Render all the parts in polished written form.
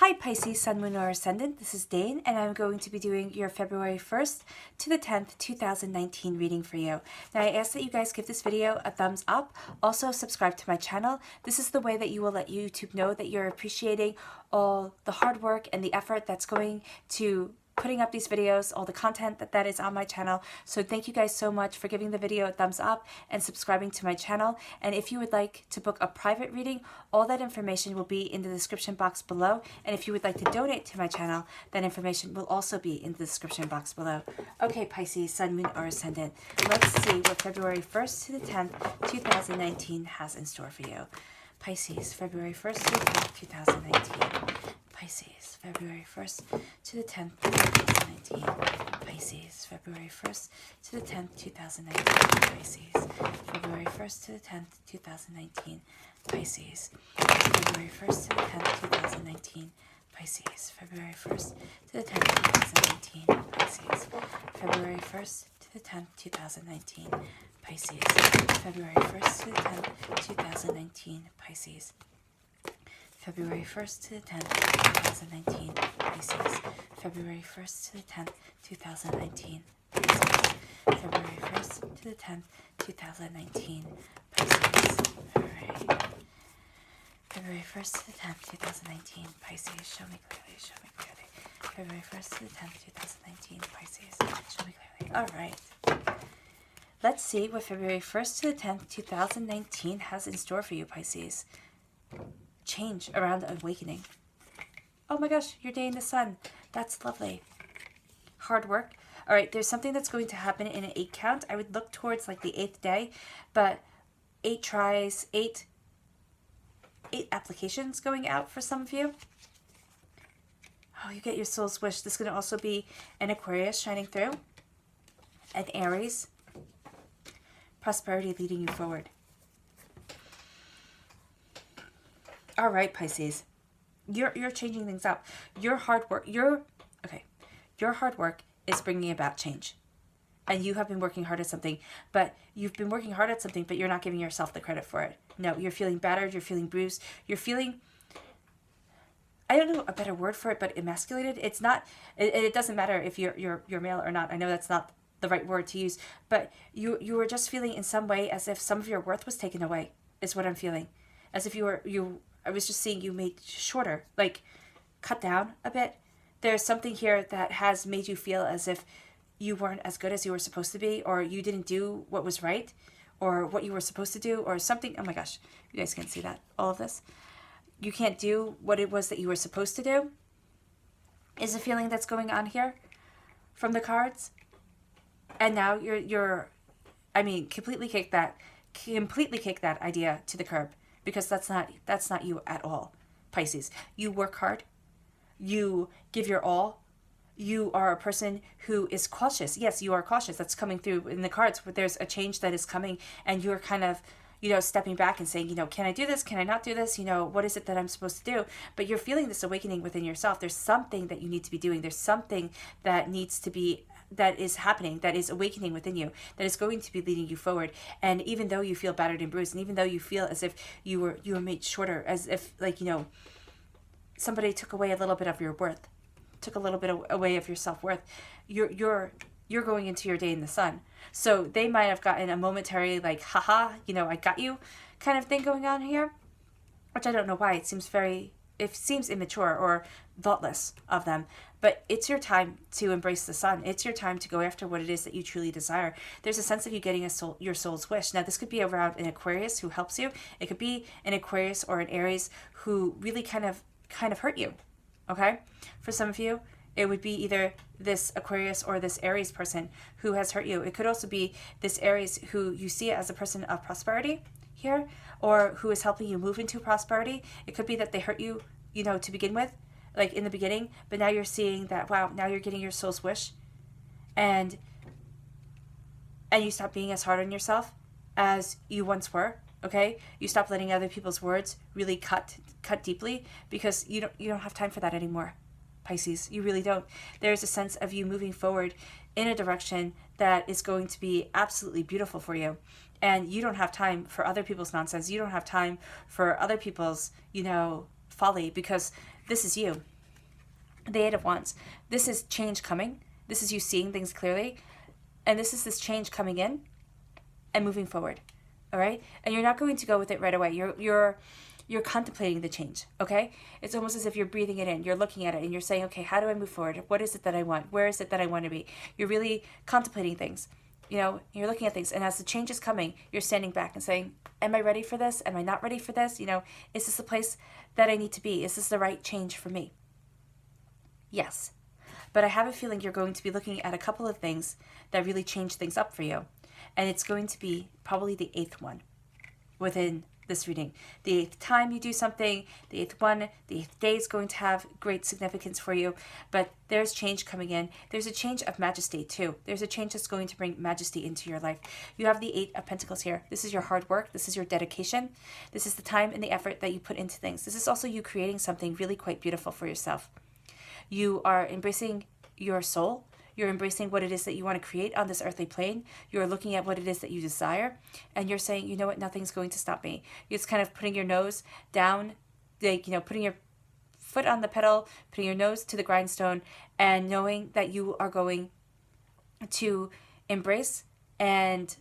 Hi Pisces, Sun, Moon, or Ascendant. This is Dane, and I'm going to be doing your February 1st to the 10th, 2019 reading for you. Now, I ask that you guys give this video a thumbs up. Also, subscribe to my channel. This is the way that you will let YouTube know that you're appreciating all the hard work and the effort that's going to putting up these videos, all the content that is on my channel. So thank you guys so much for giving the video a thumbs up and subscribing to my channel. And if you would like to book a private reading, all that information will be in the description box below. And if you would like to donate to my channel, that information will also be in the description box below. Okay, Pisces, Sun, Moon, or Ascendant. Let's see what February 1st to the 10th, 2019 has in store for you. Pisces, February 1st to the 10th, 2019. Pisces, February 1st to the 10th, 2019. Pisces, February 1st to the 10th, 2019. Pisces, February 1st to the 10th, 2019. Pisces, February 1st to the 10th, 2019. Pisces, February 1st to the 10th, 2019. Pisces, February 1st to the 10th, 2019. Pisces, February 1st to the 10th, 2019. Pisces, February 1st to the 10th, 2019, Pisces. February 1st to the 10th, 2019, Pisces. February 1st to the 10th, 2019, Pisces. February 1st to the 10th, 2019, Pisces. Show me clearly, show me clearly. February 1st to the 10th, 2019, Pisces. Show me clearly. All right. Let's see what February 1st to the 10th, 2019 has in store for you, Pisces. Change around awakening. Oh my gosh, your day in the sun. That's lovely. Hard work. All right, there's something that's going to happen in an 8 count. I would look towards like the 8th day, but 8 tries, 8 applications going out for some of you. Oh, you get your soul's wish. This is going to also be an Aquarius shining through, an Aries. Prosperity leading you forward. All right, Pisces, you're changing things up. Your hard work, your hard work is bringing about change, and you have been working hard at something. But you've been working hard at something, but you're not giving yourself the credit for it. No, you're feeling battered. You're feeling bruised. You're feeling. I don't know a better word for it, but emasculated. It's not. It doesn't matter if you're male or not. I know that's not the right word to use, but you were just feeling in some way as if some of your worth was taken away. Is what I'm feeling, as if I was just seeing you made shorter, like cut down a bit. There's something here that has made you feel as if you weren't as good as you were supposed to be, or you didn't do what was right, or what you were supposed to do, or something. Oh my gosh, you guys can't see that. All of this. You can't do what it was that you were supposed to do, is a feeling that's going on here from the cards. And now completely kick that idea to the curb. Because that's not you at all, Pisces. You work hard. You give your all. You are a person who is cautious. Yes, you are cautious. That's coming through in the cards. Where there's a change that is coming, and you're kind of, stepping back and saying, can I do this? Can I not do this? What is it that I'm supposed to do? But you're feeling this awakening within yourself. There's something that you need to be doing. There's something that is happening, that is awakening within you, that is going to be leading you forward. And even though you feel battered and bruised, and even though you feel as if you were made shorter, as if somebody took away a little bit of your worth, took a little bit away of your self-worth, you're going into your day in the sun. So they might have gotten a momentary like, haha, I got you kind of thing going on here, which I don't know why. It seems immature or thoughtless of them. But it's your time to embrace the sun. It's your time to go after what it is that you truly desire. There's a sense of you getting your soul's wish. Now, this could be around an Aquarius who helps you. It could be an Aquarius or an Aries who really kind of hurt you. Okay? For some of you, it would be either this Aquarius or this Aries person who has hurt you. It could also be this Aries who you see as a person of prosperity here, or who is helping you move into prosperity. It could be that they hurt you, to begin with, like in the beginning, but now you're seeing that, wow, now you're getting your soul's wish, and you stop being as hard on yourself as you once were. Okay, you stop letting other people's words really cut deeply, because you don't have time for that anymore, Pisces. You really don't. There's a sense of you moving forward in a direction that is going to be absolutely beautiful for you. And you don't have time for other people's nonsense. You don't have time for other people's, folly, because this is you. The Eight of Wands. This is change coming. This is you seeing things clearly. And this is this change coming in and moving forward. All right? And you're not going to go with it right away. You're contemplating the change, okay? It's almost as if you're breathing it in. You're looking at it and you're saying, okay, how do I move forward? What is it that I want? Where is it that I want to be? You're really contemplating things. You know, you're looking at things. And as the change is coming, you're standing back and saying, am I ready for this? Am I not ready for this? You know, is this the place that I need to be? Is this the right change for me? Yes. But I have a feeling you're going to be looking at a couple of things that really change things up for you. And it's going to be probably the eighth one within this reading. The eighth time you do something, the eighth one, the eighth day is going to have great significance for you. But there's change coming in. There's a change of majesty too. There's a change that's going to bring majesty into your life. You have the Eight of Pentacles here. This is your hard work. This is your dedication. This is the time and the effort that you put into things. This is also you creating something really quite beautiful for yourself. You are embracing your soul. You're embracing what it is that you want to create on this earthly plane. You're looking at what it is that you desire. And you're saying, you know what, nothing's going to stop me. It's kind of putting your nose down, like, you know, putting your foot on the pedal, putting your nose to the grindstone, and knowing that you are going to embrace and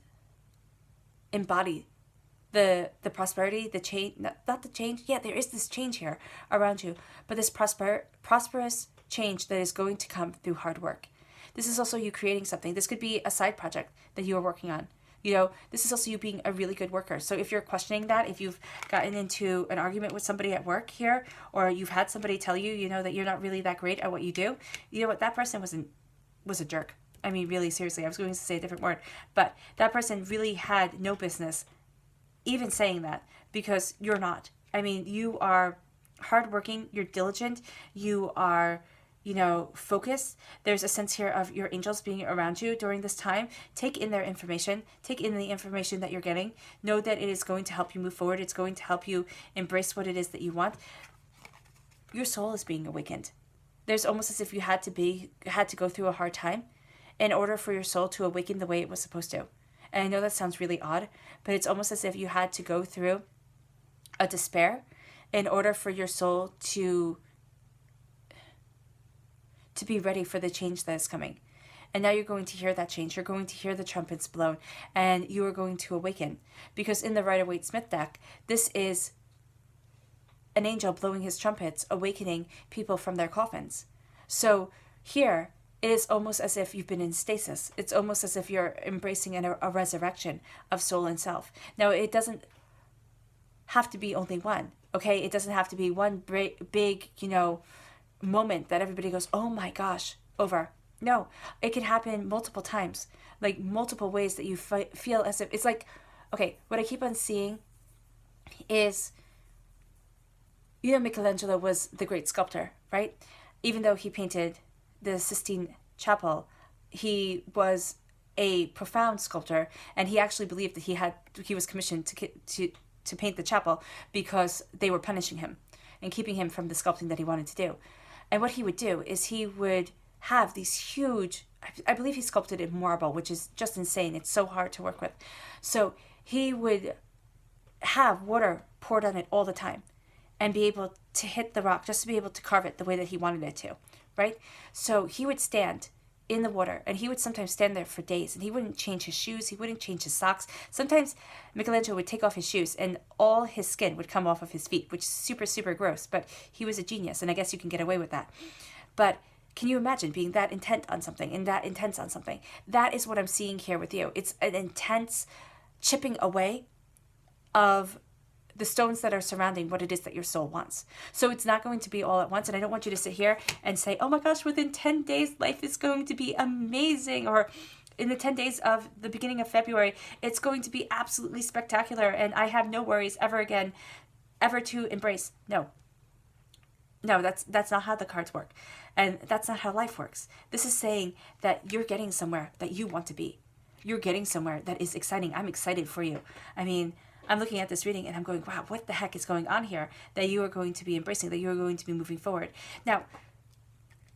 embody the prosperity, the change, not the change. Yeah, there is this change here around you, but this prosperous change that is going to come through hard work. This is also you creating something. This could be a side project that you are working on. You know, this is also you being a really good worker. So if you're questioning that, if you've gotten into an argument with somebody at work here, or you've had somebody tell you, you know, that you're not really that great at what you do, you know what, that person was a jerk. I mean, really, seriously, I was going to say a different word, but that person really had no business even saying that, because you're not. I mean, you are hardworking, you're diligent, you are, you know, focused. There's a sense here of your angels being around you during this time. Take in their information. Take in the information that you're getting. Know that it is going to help you move forward. It's going to help you embrace what it is that you want. Your soul is being awakened. There's almost as if you had to go through a hard time in order for your soul to awaken the way it was supposed to. And I know that sounds really odd, but it's almost as if you had to go through a despair in order for your soul to be ready for the change that is coming. And now you're going to hear that change. You're going to hear the trumpets blown, and you are going to awaken. Because in the Rider-Waite-Smith deck, this is an angel blowing his trumpets, awakening people from their coffins. So here, it is almost as if you've been in stasis. It's almost as if you're embracing a resurrection of soul and self. Now, it doesn't have to be only one, okay? It doesn't have to be one big, you know, moment that everybody goes, oh my gosh, over. No, it can happen multiple times, like multiple ways that you feel as if, it's like, okay, what I keep on seeing is, you know, Michelangelo was the great sculptor, right? Even though he painted the Sistine Chapel, he was a profound sculptor, and he actually believed that he was commissioned to paint the chapel because they were punishing him and keeping him from the sculpting that he wanted to do. And what he would do is he would have these huge, I believe he sculpted in marble, which is just insane. It's so hard to work with. So he would have water poured on it all the time and be able to hit the rock just to be able to carve it the way that he wanted it to, right? So he would stand in the water, and he would sometimes stand there for days, and he wouldn't change his shoes, he wouldn't change his socks. Sometimes Michelangelo would take off his shoes and all his skin would come off of his feet, which is super, super gross, but he was a genius, and I guess you can get away with that. But can you imagine being that intent on something and that intense on something? That is what I'm seeing here with you. It's an intense chipping away of the stones that are surrounding what it is that your soul wants. So it's not going to be all at once. And I don't want you to sit here and say, oh my gosh, within 10 days, life is going to be amazing. Or in the 10 days of the beginning of February, it's going to be absolutely spectacular. And I have no worries ever again, ever to embrace. No, that's not how the cards work. And that's not how life works. This is saying that you're getting somewhere that you want to be. You're getting somewhere that is exciting. I'm excited for you. I mean, I'm looking at this reading and I'm going, wow, what the heck is going on here that you are going to be embracing, that you are going to be moving forward. Now,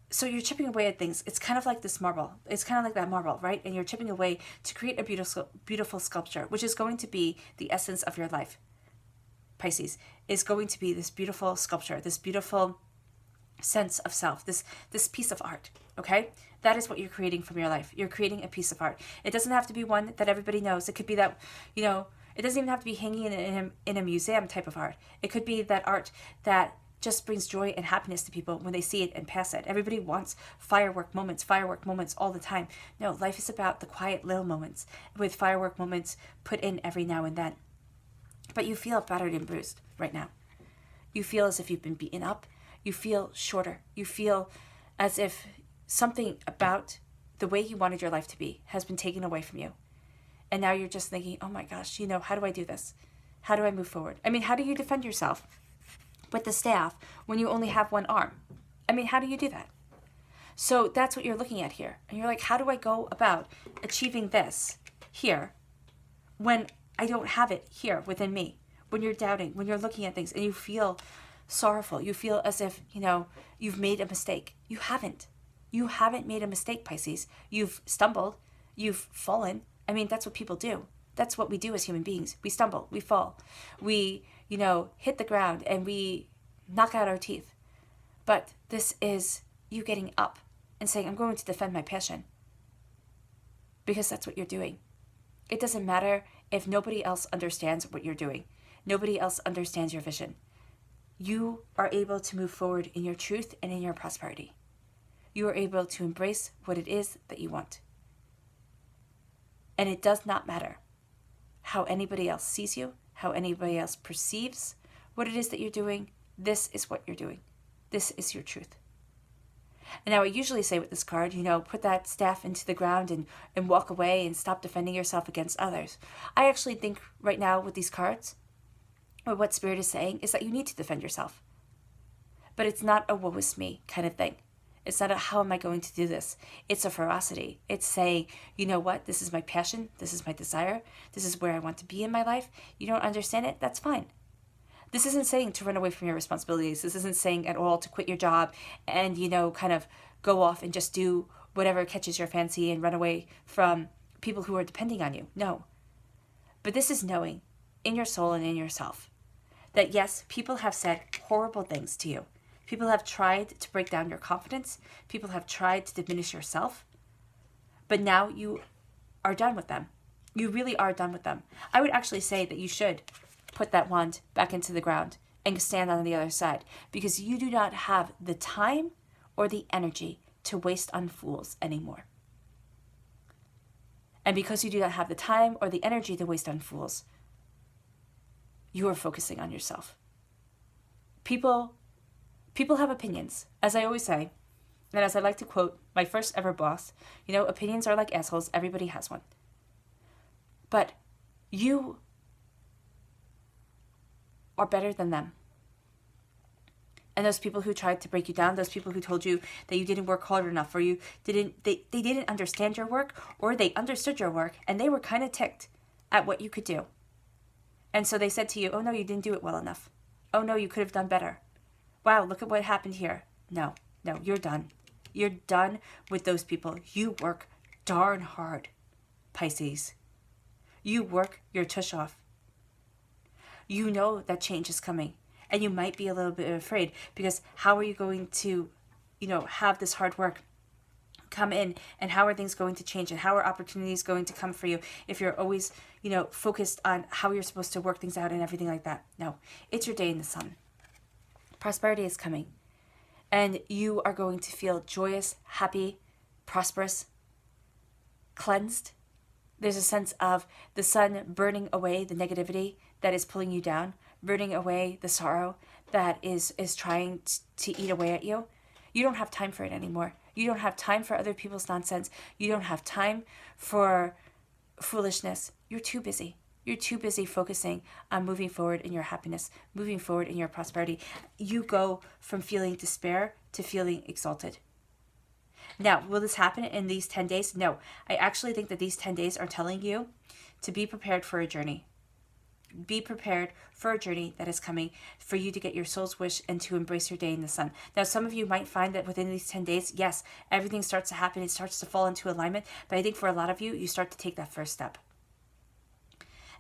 so you're chipping away at things. It's kind of like this marble. It's kind of like that marble, right? And you're chipping away to create a beautiful sculpture, which is going to be the essence of your life. Pisces is going to be this beautiful sculpture, this beautiful sense of self, this piece of art, okay? That is what you're creating from your life. You're creating a piece of art. It doesn't have to be one that everybody knows. It could be that, it doesn't even have to be hanging in a museum type of art. It could be that art that just brings joy and happiness to people when they see it and pass it. Everybody wants firework moments all the time. No, life is about the quiet little moments with firework moments put in every now and then. But you feel battered and bruised right now. You feel as if you've been beaten up. You feel shorter. You feel as if something about the way you wanted your life to be has been taken away from you. And now you're just thinking, oh my gosh, how do I do this? How do I move forward? I mean, how do you defend yourself with the staff when you only have one arm? I mean, how do you do that? So that's what you're looking at here. And you're like, how do I go about achieving this here when I don't have it here within me? When you're doubting, when you're looking at things and you feel sorrowful, you feel as if, you've made a mistake. You haven't. You haven't made a mistake, Pisces. You've stumbled. You've fallen. I mean, that's what people do. That's what we do as human beings. We stumble. We fall. We, hit the ground and we knock out our teeth. But this is you getting up and saying, I'm going to defend my passion. Because that's what you're doing. It doesn't matter if nobody else understands what you're doing. Nobody else understands your vision. You are able to move forward in your truth and in your prosperity. You are able to embrace what it is that you want. And it does not matter how anybody else sees you, how anybody else perceives what it is that you're doing. This is what you're doing. This is your truth. And now I usually say with this card, put that staff into the ground and walk away and stop defending yourself against others. I actually think right now with these cards, or what Spirit is saying, is that you need to defend yourself. But it's not a woe is me kind of thing. It's not a how am I going to do this? It's a ferocity. It's saying, you know what? This is my passion. This is my desire. This is where I want to be in my life. You don't understand it? That's fine. This isn't saying to run away from your responsibilities. This isn't saying at all to quit your job and, kind of go off and just do whatever catches your fancy and run away from people who are depending on you. No. But this is knowing in your soul and in yourself that yes, people have said horrible things to you. People have tried to break down your confidence. People have tried to diminish yourself. But now you are done with them. You really are done with them. I would actually say that you should put that wand back into the ground and stand on the other side, because you do not have the time or the energy to waste on fools anymore. And because you do not have the time or the energy to waste on fools, you are focusing on yourself. People have opinions, as I always say, and as I like to quote my first ever boss, opinions are like assholes, everybody has one. But you are better than them. And those people who tried to break you down, those people who told you that you didn't work hard enough, or they didn't understand your work, or they understood your work and they were kind of ticked at what you could do. And so they said to you, oh no, you didn't do it well enough. Oh no, you could have done better. Wow, look at what happened here. No, you're done. You're done with those people. You work darn hard, Pisces. You work your tush off. You know that change is coming. And you might be a little bit afraid, because how are you going to, have this hard work come in, and how are things going to change, and how are opportunities going to come for you if you're always, focused on how you're supposed to work things out and everything like that? No, it's your day in the sun. Prosperity is coming, and you are going to feel joyous, happy, prosperous, cleansed. There's a sense of the sun burning away the negativity that is pulling you down, burning away the sorrow that is trying to eat away at you. You don't have time for it anymore. You don't have time for other people's nonsense. You don't have time for foolishness. You're too busy. You're too busy focusing on moving forward in your happiness, moving forward in your prosperity. You go from feeling despair to feeling exalted. Now, will this happen in these 10 days? No. I actually think that these 10 days are telling you to be prepared for a journey. Be prepared for a journey that is coming for you to get your soul's wish and to embrace your day in the sun. Now, some of you might find that within these 10 days, yes, everything starts to happen. It starts to fall into alignment. But I think for a lot of you, you start to take that first step.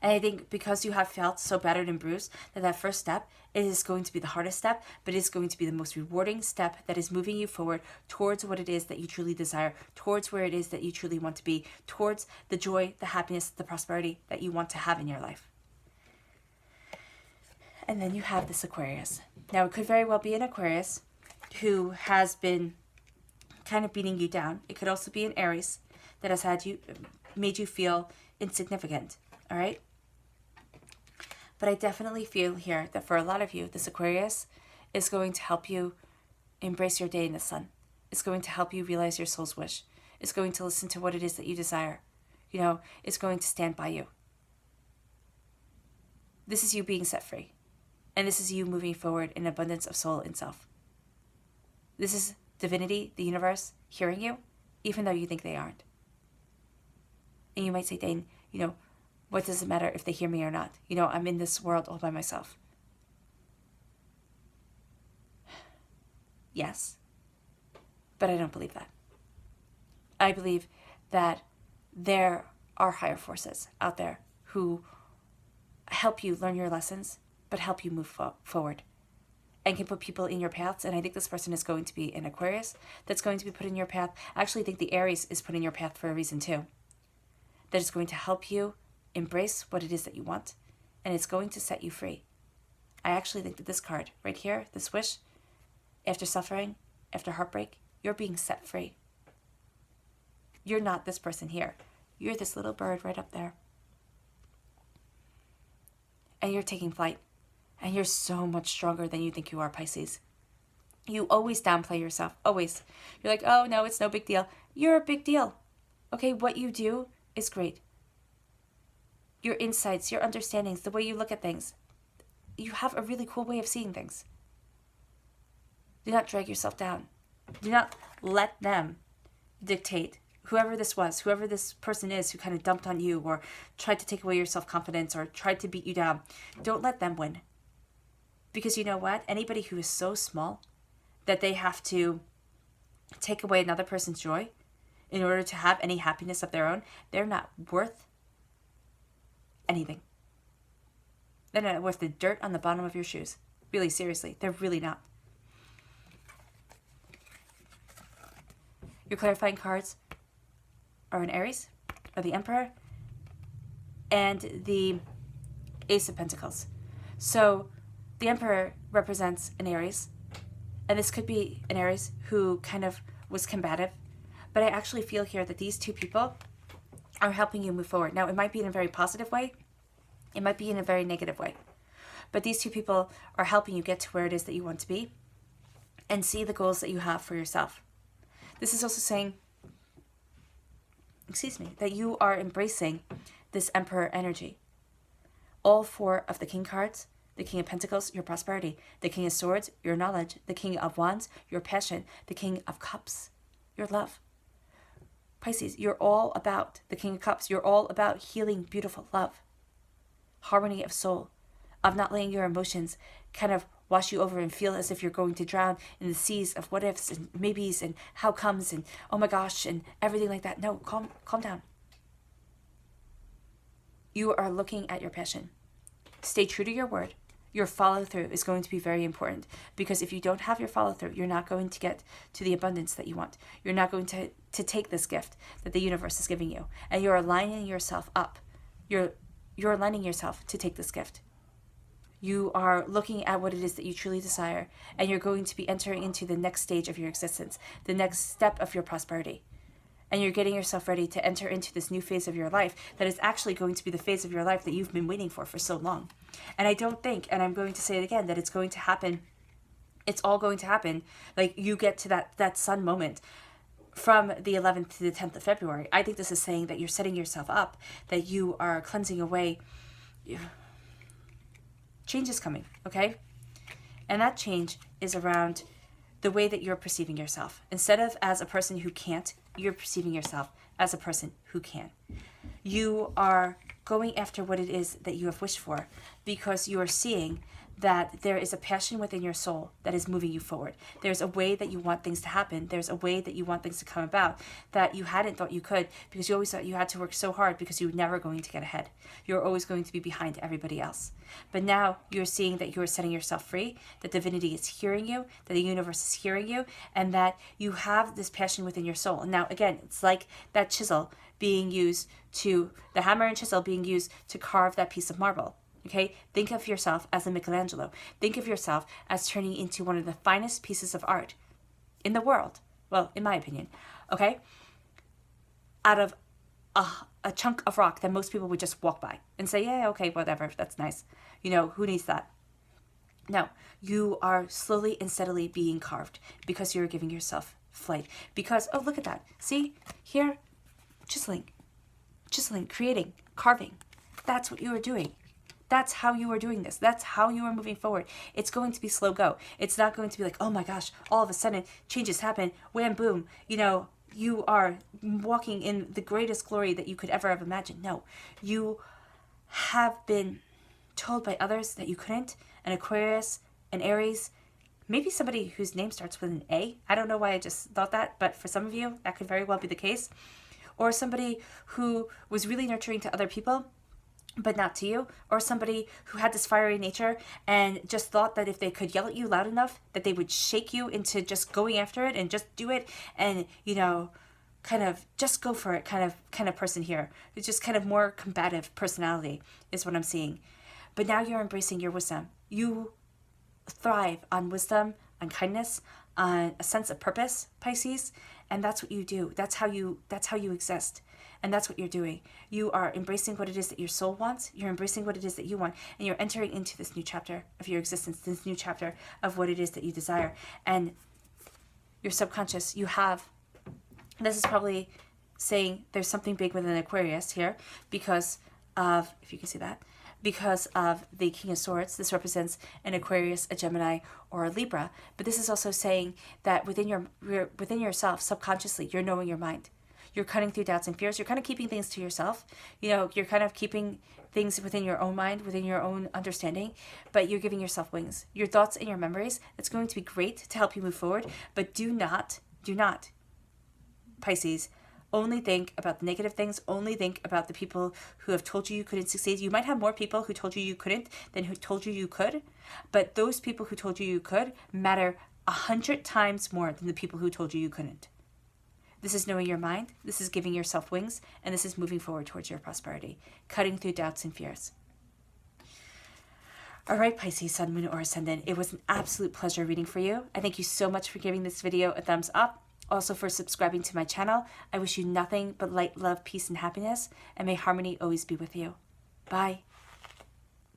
And I think because you have felt so battered and bruised, that first step is going to be the hardest step, but it's going to be the most rewarding step that is moving you forward towards what it is that you truly desire, towards where it is that you truly want to be, towards the joy, the happiness, the prosperity that you want to have in your life. And then you have this Aquarius. Now, it could very well be an Aquarius who has been kind of beating you down. It could also be an Aries that has made you feel insignificant. All right? But I definitely feel here that for a lot of you, this Aquarius is going to help you embrace your day in the sun. It's going to help you realize your soul's wish. It's going to listen to what it is that you desire. It's going to stand by you. This is you being set free. And this is you moving forward in abundance of soul and self. This is divinity, the universe, hearing you, even though you think they aren't. And you might say, Dane, what does it matter if they hear me or not? I'm in this world all by myself. Yes, but I don't believe that. I believe that there are higher forces out there who help you learn your lessons, but help you move forward and can put people in your paths. And I think this person is going to be an Aquarius that's going to be put in your path. I actually think the Aries is put in your path for a reason too. That is going to help you embrace what it is that you want, and it's going to set you free. I actually think that this card right here, this wish, after suffering, after heartbreak, you're being set free. You're not this person here. You're this little bird right up there. And you're taking flight. And you're so much stronger than you think you are, Pisces. You always downplay yourself. Always. You're like, oh, no, it's no big deal. You're a big deal. Okay, what you do is great. Your insights, your understandings, the way you look at things. You have a really cool way of seeing things. Do not drag yourself down. Do not let them dictate. Whoever this was, whoever this person is who kind of dumped on you or tried to take away your self-confidence or tried to beat you down, don't let them win. Because you know what? Anybody who is so small that they have to take away another person's joy in order to have any happiness of their own, they're not worth anything. They're not worth the dirt on the bottom of your shoes. Really, seriously, they're really not. Your clarifying cards are an Aries, or the Emperor, and the Ace of Pentacles. So the Emperor represents an Aries, and this could be an Aries who kind of was combative, but I actually feel here that these two people are helping you move forward. Now, it might be in a very positive way. It might be in a very negative way. But these two people are helping you get to where it is that you want to be and see the goals that you have for yourself. This is also saying, that you are embracing this Emperor energy. All four of the King cards, the King of Pentacles, your prosperity, the King of Swords, your knowledge, the King of Wands, your passion, the King of Cups, your love. Pisces, you're all about the King of Cups. You're all about healing, beautiful love, harmony of soul, of not letting your emotions kind of wash you over and feel as if you're going to drown in the seas of what ifs and maybes and how comes and oh my gosh and everything like that. No, calm down. You are looking at your passion. Stay true to your word. Your follow through is going to be very important, because if you don't have your follow through, you're not going to get to the abundance that you want. You're not going to take this gift that the universe is giving you, and you're aligning yourself up. You're aligning yourself to take this gift. You are looking at what it is that you truly desire, and you're going to be entering into the next stage of your existence, the next step of your prosperity. And you're getting yourself ready to enter into this new phase of your life that is actually going to be the phase of your life that you've been waiting for so long. And I don't think, and I'm going to say it again, that it's going to happen. It's all going to happen. Like you get to that sun moment from the 11th to the 10th of February. I think this is saying that you're setting yourself up, that you are cleansing away. Change is coming, okay? And that change is around the way that you're perceiving yourself. Instead of as a person who can't, you're perceiving yourself as a person who can. You are going after what it is that you have wished for, because you are seeing that there is a passion within your soul that is moving you forward. There's a way that you want things to happen. There's a way that you want things to come about that you hadn't thought you could, because you always thought you had to work so hard because you were never going to get ahead. You're always going to be behind everybody else. But now you're seeing that you're setting yourself free, that divinity is hearing you, that the universe is hearing you, and that you have this passion within your soul. And now, again, it's like that chisel being used to, the hammer and chisel being used to carve that piece of marble. Okay, think of yourself as a Michelangelo. Think of yourself as turning into one of the finest pieces of art in the world. Well, in my opinion, okay? Out of a chunk of rock that most people would just walk by and say, yeah, okay, whatever, that's nice. You know, who needs that? No, you are slowly and steadily being carved because you're giving yourself flight. Because, oh, look at that. See, here, chiseling, creating, carving. That's what you are doing. That's how you are doing this. That's how you are moving forward. It's going to be slow go. It's not going to be like, oh my gosh, all of a sudden changes happen, wham, boom. You know, you are walking in the greatest glory that you could ever have imagined. No, you have been told by others that you couldn't. An Aquarius, an Aries, maybe somebody whose name starts with an A. I don't know why I just thought that, but for some of you, that could very well be the case. Or somebody who was really nurturing to other people, but not to you, or somebody who had this fiery nature and just thought that if they could yell at you loud enough, that they would shake you into just going after it and just do it, and, you know, kind of just go for it kind of person here. It's just kind of more combative personality is what I'm seeing. But now you're embracing your wisdom. You thrive on wisdom, on kindness, on a sense of purpose, Pisces, and that's what you do. That's how you exist. And that's what you're doing. You are embracing what it is that your soul wants. You're embracing what it is that you want. And you're entering into this new chapter of your existence, this new chapter of what it is that you desire. And your subconscious, you have, this is probably saying there's something big within Aquarius here because of, if you can see that, because of the King of Swords. This represents an Aquarius, a Gemini, or a Libra. But this is also saying that within yourself, subconsciously, you're knowing your mind. You're cutting through doubts and fears. You're kind of keeping things to yourself. You know, you're kind of keeping things within your own mind, within your own understanding, but you're giving yourself wings. Your thoughts and your memories, it's going to be great to help you move forward, but do not, Pisces, only think about the negative things. Only think about the people who have told you couldn't succeed. You might have more people who told you couldn't than who told you could, but those people who told you could matter 100 times more than the people who told you couldn't. This is knowing your mind, this is giving yourself wings, and this is moving forward towards your prosperity, cutting through doubts and fears. All right, Pisces, Sun, Moon, or Ascendant, it was an absolute pleasure reading for you. I thank you so much for giving this video a thumbs up, also for subscribing to my channel. I wish you nothing but light, love, peace, and happiness, and may harmony always be with you. Bye.